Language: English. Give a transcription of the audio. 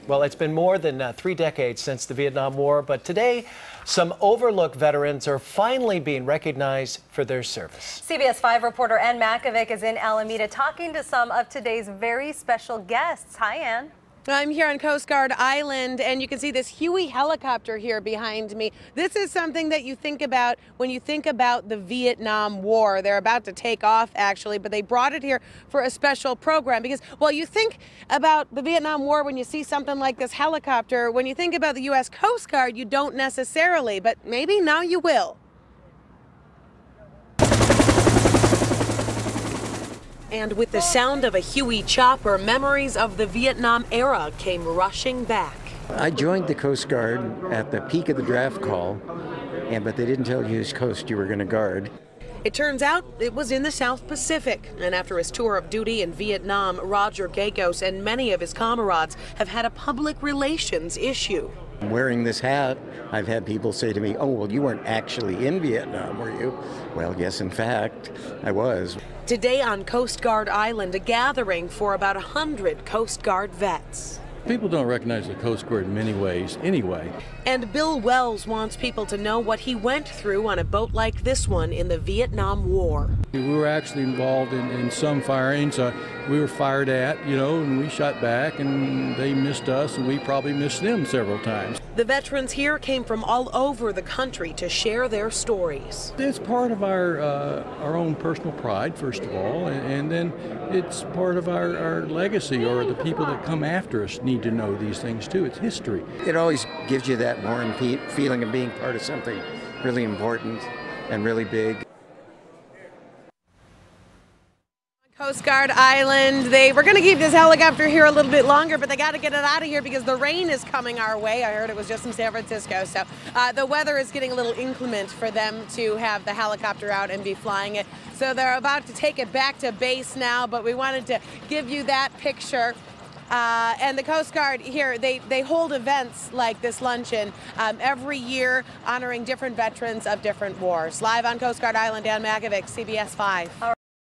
Well, it's been more than 3 decades since the Vietnam War, but today, some overlooked veterans are finally being recognized for their service. CBS 5 reporter Ann Makovic is in Alameda talking to some of today's very special guests. Hi, Ann. I'm here on Coast Guard Island, and you can see this Huey helicopter here behind me. This is something that you think about when you think about the Vietnam War. They're about to take off, actually, but they brought it here for a special program because, well, you think about the Vietnam War when you see something like this helicopter. When you think about the U.S. Coast Guard, you don't necessarily, but maybe now you will. And with the sound of a Huey chopper, memories of the Vietnam era came rushing back. I joined the Coast Guard at the peak of the draft call, but they didn't tell you whose coast you were going to guard. It turns out it was in the South Pacific. And after his tour of duty in Vietnam, Roger Gagos and many of his comrades have had a public relations issue. Wearing this hat, I've had people say to me, "Oh, well, you weren't actually in Vietnam, were you?" Well, yes, in fact, I was. Today on Coast Guard Island, a gathering for about 100 Coast Guard vets. People don't recognize the Coast Guard in many ways anyway. And Bill Wells wants people to know what he went through on a boat like this one in the Vietnam War. We were actually involved in some firings. We were fired at, and we shot back, and they missed us, and we probably missed them several times. The veterans here came from all over the country to share their stories. It's part of our own personal pride, first of all, and then it's part of our legacy, or the people that come after us need to know these things too. It's history. It always gives you that warm feeling of being part of something really important and really big. Coast Guard Island, they were going to keep this helicopter here a little bit longer, but they got to get it out of here because the rain is coming our way. I heard it was just in San Francisco, so the weather is getting a little inclement for them to have the helicopter out and be flying it. So they're about to take it back to base now, but we wanted to give you that picture. And the Coast Guard here, they hold events like this luncheon every year honoring different veterans of different wars. Live on Coast Guard Island, Ann Makovic, CBS 5.